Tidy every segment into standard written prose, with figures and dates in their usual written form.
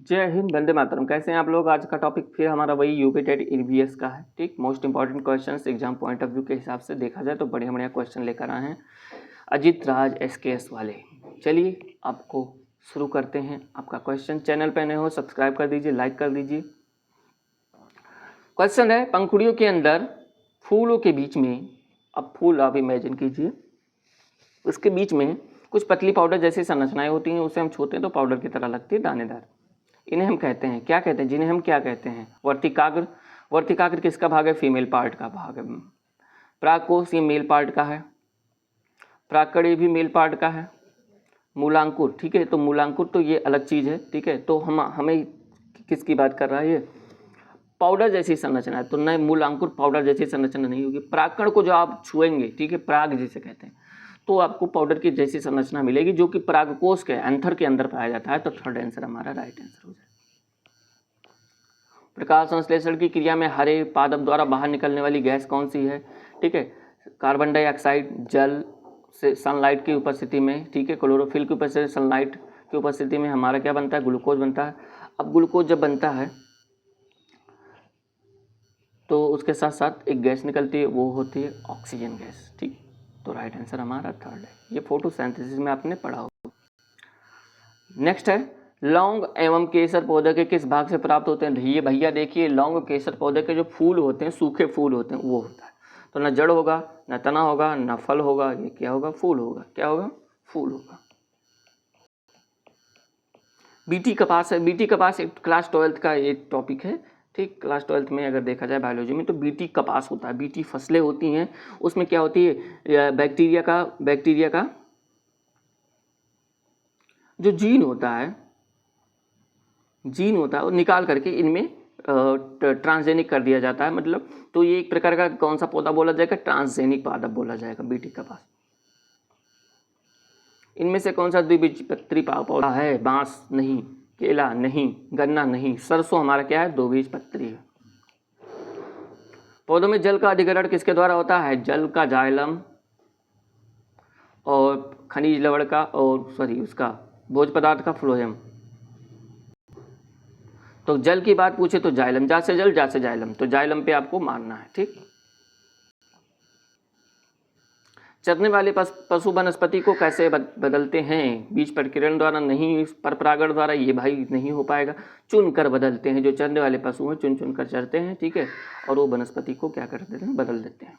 जय हिंद, वंदे मातरम। कैसे हैं आप लोग? आज का टॉपिक फिर हमारा वही यूपी टेट ईवीएस का है। ठीक, most important questions exam point of view के हिसाब से देखा जाए तो बढ़िया बढ़िया क्वेश्चन लेकर आए हैं अजीत राज एसकेएस वाले। चलिए आपको शुरू करते हैं। आपका क्वेश्चन, चैनल पे नए हो सब्सक्राइब कर दीजिए, लाइक कर दीजिए। क्वेश्चन है, पंखुड़ियों के अंदर फूलों के बीच में, अब फूल आप इमेजिन कीजिए, उसके बीच में कुछ पतली पाउडर जैसी संरचनाएं होती हैं, उसे हम छूते हैं तो पाउडर की तरह लगती है, दानेदार। इन्हें हम कहते हैं, क्या कहते हैं? जिन्हें हम क्या कहते हैं? वर्तिकाग्र। वर्तिकाग्र किसका भाग है? फीमेल पार्ट का भाग है। प्राकोष ये मेल पार्ट का है। प्राकड़े भी मेल पार्ट का है। मूलांकुर, ठीक है, तो मूलांकुर तो ये अलग चीज है। ठीक है, तो हमें किसकी बात कर रहा है? ये पाउडर जैसी संरचना है, तो नए मूलांकुर पाउडर जैसी संरचना नहीं होगी। प्राकड़ को जो आप छुएंगे, ठीक है, प्राग जिसे कहते हैं, तो आपको पाउडर की जैसी संरचना मिलेगी, जो कि परागकोश के एंथर के अंदर पाया जाता है। तो थर्ड आंसर हमारा राइट आंसर हो जाएगा। प्रकाश संश्लेषण की क्रिया में हरे पादप द्वारा बाहर निकलने वाली गैस कौन सी है? ठीक है, कार्बन डाइऑक्साइड, जल से सनलाइट की उपस्थिति में, ठीक है, क्लोरोफिल की उपस्थिति, सनलाइट की उपस्थिति में हमारा क्या बनता है? ग्लूकोज बनता है। अब ग्लूकोज जब बनता है तो उसके साथ साथ एक गैस निकलती है, वो होती है ऑक्सीजन गैस। ठीक, तो राइट आंसर हमारा थर्ड है। ये फोटोसिंथेसिस में आपने पढ़ा होगा। नेक्स्ट है, लौंग एवं केसर पौधे के किस भाग से प्राप्त होते हैं? ये भैया देखिए, लौंग और केसर पौधे के जो फूल होते हैं, सूखे फूल होते हैं, वो होता है। तो ना जड़ होगा, ना तना होगा, ना फल होगा, ये क्या होगा? फूल होगा। क्या होगा? फूल होगा। बीटी कपास है। बीटी कपास एक क्लास 12th का एक टॉपिक है। ठीक, क्लास 12th में अगर देखा जाए बायोलॉजी में, तो बीटी कपास होता है। बीटी फसलें होती हैं, उसमें क्या होती है? बैक्टीरिया का जो जीन होता है वो निकाल करके इनमें ट्रांसजेनिक कर दिया जाता है। मतलब तो ये एक प्रकार का कौन सा पौधा बोला जाएगा? ट्रांसजेनिक पादप बोला जाएगा बीटी कपास। इनमें से कौन सा द्विबीजपत्री पौधा है? बांस नहीं, केला नहीं, गन्ना नहीं, सरसों हमारा क्या है? द्विबीजपत्री है। पौधों में जल का अधिग्रहण किसके द्वारा होता है? जल का जाइलम और खनिज लवण का, और उसका भोज्य पदार्थ का फ्लोएम। तो जल की बात पूछे तो जाइलम, जा से जल, जा से जाइलम, तो जाइलम पे आपको मानना है। ठीक, चरने वाले पशु वनस्पति को कैसे बदलते हैं? बीज प्रकीर्णन द्वारा नहीं, परपरागण द्वारा, ये भाई नहीं हो पाएगा। चुन कर बदलते हैं। जो चरने वाले पशु हैं चुन चुन कर चरते हैं, ठीक है, और वो वनस्पति को क्या कर देते हैं? बदल देते हैं।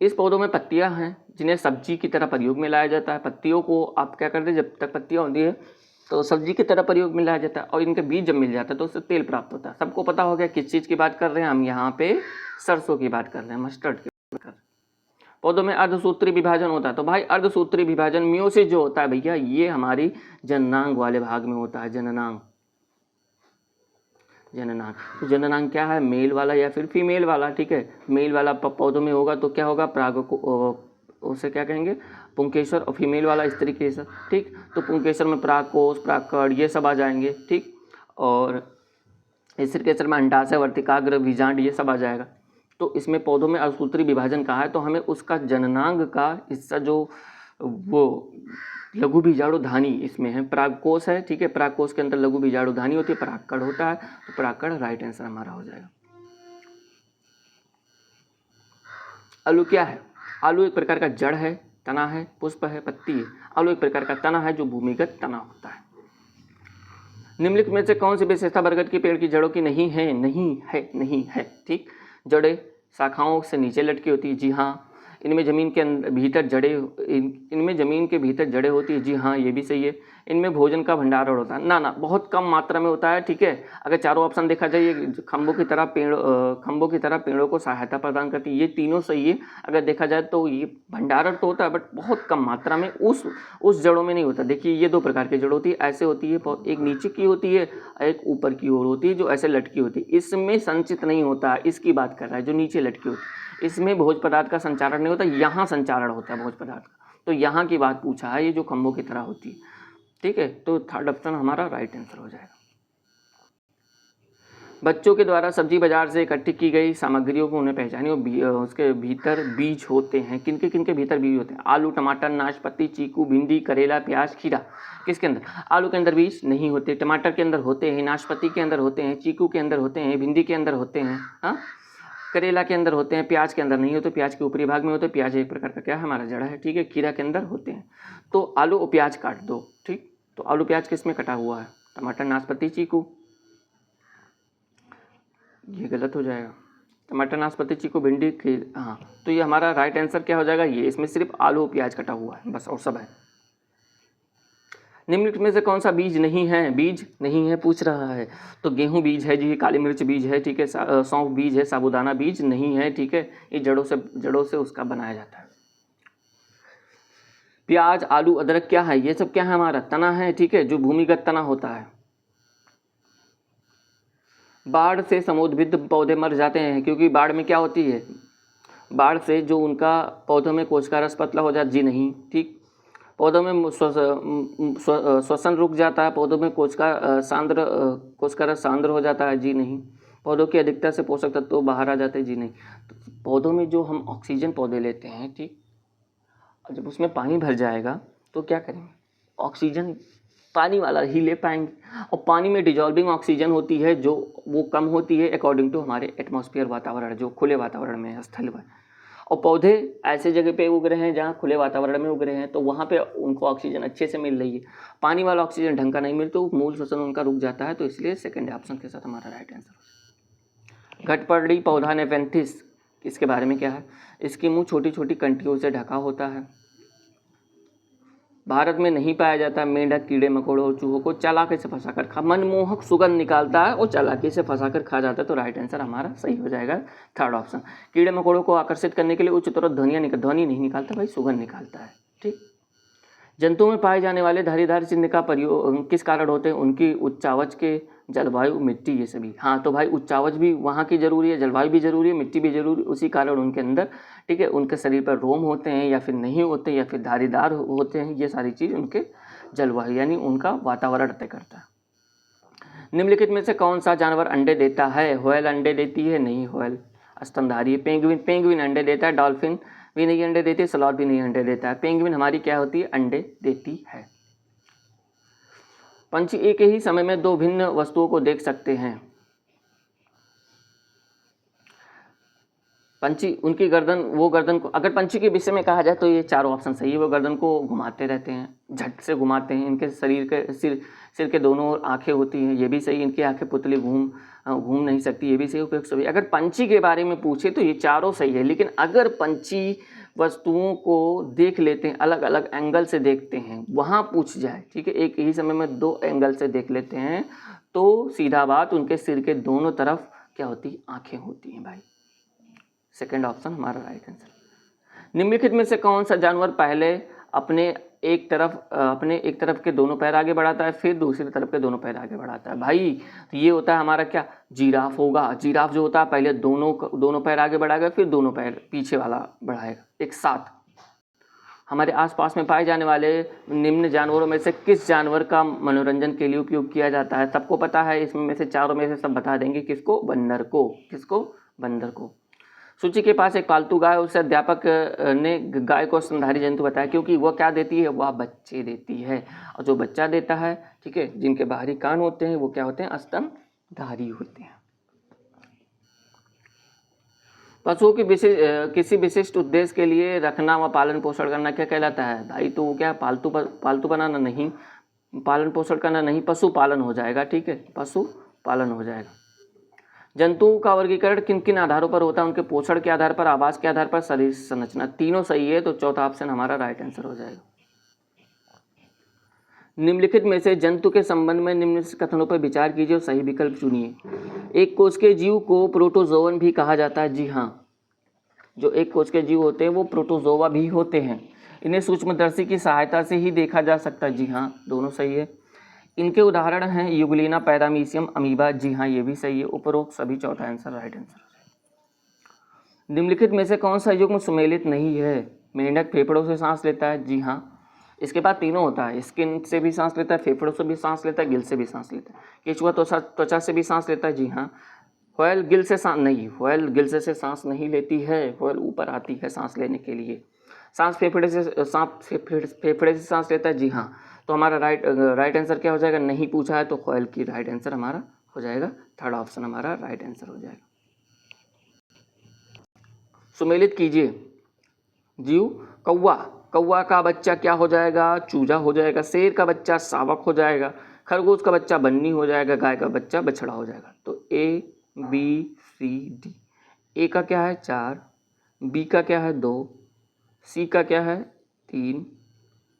इस पौधों में पत्तियां हैं जिन्हें सब्जी की तरह प्रयोग में लाया जाता है। पत्तियों को आप क्या करते हैं? जब तक पत्तियां होती है तो सब्जी की तरह प्रयोग में लाया जाता है, और इनके बीज जब मिल जाता है तो उससे तेल प्राप्त होता है। सबको पता हो गया किस चीज़ की बात कर रहे हैं हम? यहाँ पे सरसों की बात कर रहे हैं, मस्टर्ड की बात कर रहे हैं। पौधों में अर्धसूत्री विभाजन होता है। तो भाई अर्धसूत्री विभाजन, मियोसिस जो होता है भैया, ये हमारी जननांग वाले भाग में होता है। जननांग तो जननांग क्या है? मेल वाला या फिर फीमेल वाला। ठीक है, मेल वाला पौधों में होगा तो क्या होगा? उसे क्या कहेंगे? पुंकेसर। और फीमेल वाला स्त्री केसर। ठीक, तो पुंकेसर में प्राकोष, प्राकड़, ये सब आ जाएंगे। ठीक, और स्त्री केसर में अंडाशय, वर्तिकाग्र, बीजांड, ये सब आ जाएगा। तो इसमें पौधों में अर्धसूत्री विभाजन कहा है, तो हमें उसका जननांग का हिस्सा जो वो लघु बीजाणुधानी इसमें है, परागकोश है। ठीक है, परागकोश के अंदर लघु बीजाणुधानी होती है, परागकण होता है, तो परागकण राइट आंसर हमारा हो जाएगा। आलू क्या है? आलू एक प्रकार का जड़ है, तना है, पुष्प है, पत्ती है। आलू एक प्रकार का तना है जो भूमिगत तना होता है। निम्नलिखित में से कौन सी विशेषता बरगद के पेड़ की जड़ों की नहीं है? नहीं है। ठीक, जड़ें शाखाओं से नीचे लटकी होती है। जी हाँ। इनमें जमीन के भीतर जमीन के भीतर जड़ें होती है। जी हाँ, ये भी सही है। इनमें भोजन का भंडारण होता है। ना, बहुत कम मात्रा में होता है। ठीक है, अगर चारों ऑप्शन देखा जाए, ये खंभों की तरह पेड़ों को सहायता प्रदान करती है, ये तीनों सही है। अगर देखा जाए तो ये भंडारण तो होता है, बट बहुत कम मात्रा में, उस जड़ों में नहीं होता। देखिए, ये दो प्रकार की जड़ होती है, ऐसे होती है, एक नीचे की होती है, एक ऊपर की ओर होती है, जो ऐसे लटकी होती है। इसमें संचित नहीं होता, इसकी बात कर रहा है जो नीचे लटकी होती है। इसमें भोज्य पदार्थ का संचारण नहीं होता, यहाँ संचारण होता है भोज्य पदार्थ का। तो यहाँ की बात पूछा है, ये जो खंभों की तरह होती है। ठीक है, तो थर्ड ऑप्शन हमारा राइट आंसर हो जाएगा। बच्चों के द्वारा सब्जी बाजार से इकट्ठी की गई सामग्रियों को उन्हें पहचानिए। उसके भीतर बीज होते हैं। किनके किनके भीतर बीज होते हैं? आलू, टमाटर, नाशपाती, चीकू, भिंडी, करेला, प्याज, खीरा। किसके अंदर? आलू के अंदर बीज नहीं होते, टमाटर के अंदर होते हैं, नाशपाती के अंदर होते हैं, चीकू के अंदर होते हैं, भिंडी के अंदर होते हैं, हाँ, करेला के अंदर होते हैं, प्याज के अंदर नहीं होते, प्याज के ऊपरी भाग में होते हैं। प्याज एक प्रकार का क्या है? हमारा जड़ है, ठीक है। खीरा के अंदर होते हैं। तो आलू और प्याज काट दो, ठीक। तो आलू प्याज किस में कटा हुआ है? टमाटर, नाशपाती, चीकू। ये गलत हो जाएगा। टमाटर, नाशपाती, चीकू, भिंडी, हाँ, तो ये हमारा राइट आंसर क्या हो जाएगा? ये। इसमें सिर्फ आलू और प्याज कटा हुआ है बस, और सब है। निम्नलिखित में से कौन सा बीज नहीं है? बीज नहीं है पूछ रहा है, तो गेहूं बीज है जी, काली मिर्च बीज है, ठीक है, सौंफ बीज है, साबूदाना बीज नहीं है, ठीक है। ये जड़ों से उसका बनाया जाता है। प्याज, आलू, अदरक क्या है? ये सब क्या है? हमारा तना है, ठीक है, जो भूमिगत तना होता है। बाढ़ से समुद्रभिद्ध पौधे मर जाते हैं, क्योंकि बाढ़ में क्या होती है? बाढ़ से जो उनका पौधों में कोश का रस पतला हो जाता, जी नहीं, ठीक। पौधों में श्वसन रुक जाता है, पौधों में कोश का रस सांद्र हो जाता है, जी नहीं। पौधों की अधिकता से पोषक तत्व बाहर आ जाते हैं, जी नहीं। तो पौधों में जो हम ऑक्सीजन पौधे लेते हैं, ठीक, और जब उसमें पानी भर जाएगा तो क्या करेंगे? ऑक्सीजन पानी वाला ही ले पाएंगे, और पानी में डिजॉल्विंग ऑक्सीजन होती है जो वो कम होती है अकॉर्डिंग टू हमारे एटमॉस्फेयर वातावरण, जो खुले वातावरण में है, स्थल में। और पौधे ऐसे जगह पे उग रहे हैं जहाँ खुले वातावरण में उग रहे हैं, तो वहाँ पे उनको ऑक्सीजन अच्छे से मिल रही है। पानी वाला ऑक्सीजन ढंग का नहीं मिलता, तो मूल श्वसन उनका रुक जाता है, तो इसलिए सेकंड ऑप्शन के साथ हमारा राइट आंसर। घटपर्णी पौधा नेफेंथिस, इसके बारे में क्या है? इसकी मुँह छोटी छोटी कंटियों से ढका होता है। भारत में नहीं पाया जाता। मेंढक कीड़े मकोड़ों और चूहों को चालाकी से फंसाकर खा, मनमोहक सुगंध निकालता है और चालाकी से फंसाकर खा जाता है, तो राइट आंसर हमारा सही हो जाएगा थर्ड ऑप्शन। कीड़े मकोड़ों को आकर्षित करने के लिए उच्चतर ध्वनि नहीं निकालता भाई, सुगंध निकालता है, ठीक। जंतुओं में पाए जाने वाले धारीदार चिन्ह का प्रयोग किस कारण होते हैं? उनकी उच्चावच के, जलवायु, मिट्टी, ये सभी। हाँ, तो भाई उच्चावच भी वहाँ की जरूरी है, जलवायु भी जरूरी है, मिट्टी भी जरूरी, उसी कारण उनके अंदर, ठीक है, उनके शरीर पर रोम होते हैं या फिर नहीं होते या फिर धारीदार होते हैं, ये सारी चीज़ उनके जलवायु यानी उनका वातावरण तय करता है। निम्नलिखित में से कौन सा जानवर अंडे देता है? व्हेल अंडे देती है? नहीं, व्हेल स्तनधारी है। पेंगुइन अंडे देता है। डॉल्फिन भी नहीं अंडे देती है। स्लॉथ भी नहीं अंडे देता है। पेंगुइन हमारी क्या होती है? अंडे देती है। पंछी एक ही समय में दो भिन्न वस्तुओं को देख सकते हैं। पंछी उनकी गर्दन को, अगर पंछी के विषय में कहा जाए तो ये चारों ऑप्शन सही है। वो गर्दन को घुमाते रहते हैं, झट से घुमाते हैं। इनके शरीर के सिर के दोनों ओर आंखें होती हैं, ये भी सही। इनकी आंखें पुतली घूम नहीं सकती, ये भी सही। उपयुक्त सभी। अगर पंछी के बारे में पूछे तो ये चारों सही है, लेकिन अगर पंछी वस्तुओं को देख लेते हैं, अलग अलग एंगल से देखते हैं, वहाँ पूछ जाए, ठीक है, एक ही समय में दो एंगल से देख लेते हैं, तो सीधा बात उनके सिर के दोनों तरफ क्या होती है? आंखें होती हैं भाई। सेकेंड ऑप्शन हमारा राइट आंसर। निम्नलिखित में से कौन सा जानवर पहले अपने एक तरफ के दोनों पैर आगे बढ़ाता है, फिर दूसरी तरफ के दोनों पैर आगे बढ़ाता है? भाई तो ये होता है हमारा क्या? जिराफ होगा। जिराफ जो होता है पहले दोनों पैर आगे बढ़ाएगा, फिर दोनों पैर पीछे वाला बढ़ाएगा एक साथ। हमारे आसपास में पाए जाने वाले निम्न जानवरों में से किस जानवर का मनोरंजन के लिए उपयोग किया जाता है? सबको पता है, इसमें में से चारों में से सब बता देंगे। किसको? बंदर को। किसको? बंदर को। सूची के पास एक पालतू गाय, उसे अध्यापक ने गाय को स्तनधारी जंतु बताया, क्योंकि वह क्या देती है? वह बच्चे देती है। और जो बच्चा देता है, ठीक है, जिनके बाहरी कान होते हैं, वो क्या होते हैं? स्तनधारी होते हैं। पशुओं की किसी विशिष्ट उद्देश्य के लिए रखना व पालन पोषण करना क्या कहलाता है? भाई तो वो क्या? पालतू बनाना नहीं, पालन पोषण करना नहीं, पशु पालन हो जाएगा, ठीक है, पशु पालन हो जाएगा। जंतुओं का वर्गीकरण किन किन आधारों पर होता है? उनके पोषण के आधार पर, आवास के आधार पर, शरीर संरचना। तीनों सही है, तो चौथा ऑप्शन हमारा राइट आंसर हो जाएगा। निम्नलिखित में से जंतु के संबंध में निम्न कथनों पर विचार कीजिए और सही विकल्प चुनिए। एक कोश के जीव को प्रोटोजोवन भी कहा जाता है। जी हाँ, जो एक कोश के जीव होते हैं वो प्रोटोजोवा भी होते हैं। इन्हें सूक्ष्मदर्शी की सहायता से ही देखा जा सकता है। जी हाँ, दोनों सही है। इनके उदाहरण हैं युगलिना, पैरामीशियम, अमीबा। जी हाँ, ये भी सही है। उपरोक्त सभी चौथा आंसर राइट आंसर। निम्नलिखित में से कौन सा युग्म सुमेलित नहीं है? मेंढक फेफड़ों से सांस लेता है। जी हाँ, इसके बाद तीनों होता है, स्किन से भी सांस लेता है, फेफड़ों से भी सांस लेता है, गिल से भी सांस लेता है। केचुआ त्वचा से भी सांस लेता है। जी हाँ, व्हेल गिल से सांस नहीं, व्हेल गिल से सांस नहीं लेती है, व्हेल ऊपर आती है सांस लेने के लिए। सांस फेफड़े से सांस लेता है, जी हाँ। तो हमारा राइट आंसर क्या हो जाएगा, नहीं पूछा है तो व्हेल की राइट आंसर हमारा हो जाएगा, थर्ड ऑप्शन हमारा राइट आंसर हो जाएगा। सुमेलित कीजिए। जीव, कौवा, कौवा का बच्चा क्या हो जाएगा, चूजा हो जाएगा। शेर का बच्चा शावक हो जाएगा। खरगोश का बच्चा बन्नी हो जाएगा। गाय का बच्चा बछड़ा हो जाएगा। तो ए बी सी डी। ए का क्या है 4, बी का क्या है 2, सी का क्या है 3,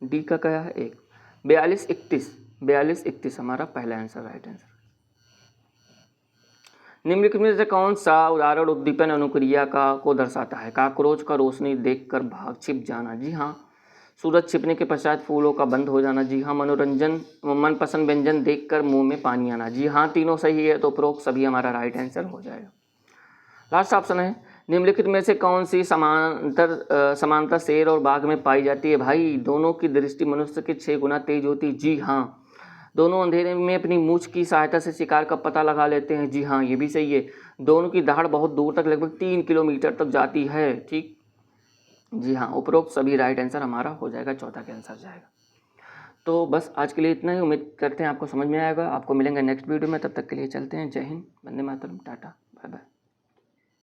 डी का क्या है 1। 42 31 हमारा पहला आंसर, राइट आंसर। निम्नलिखित में से कौन सा उदाहरण उद्दीपन अनुक्रिया का को दर्शाता है। काकरोच का रोशनी देखकर भाग छिप जाना, जी हाँ। सूरज छिपने के पश्चात फूलों का बंद हो जाना, जी हाँ। मनपसंद व्यंजन देखकर मुंह में पानी आना, जी हाँ। तीनों सही है तो उपरोक्त सभी हमारा राइट आंसर हो जाएगा। लास्ट ऑप्शन है, निम्नलिखित में से कौन सी समानता शेर और बाघ में पाई जाती है। भाई दोनों की दृष्टि मनुष्य के 6 गुना तेज होती है, जी हाँ। दोनों अंधेरे में अपनी मूंछ की सहायता से शिकार का पता लगा लेते हैं, जी हाँ ये भी सही है। दोनों की दहाड़ बहुत दूर तक लगभग 3 किलोमीटर तक जाती है, ठीक, जी हाँ। उपरोक्त सभी राइट आंसर हमारा हो जाएगा, चौथा का आंसर जाएगा। तो बस आज के लिए इतना ही। उम्मीद करते हैं आपको समझ में आएगा। आपको मिलेंगे नेक्स्ट वीडियो में, तब तक के लिए चलते हैं। जय हिंद, वंदे मातरम, टाटा।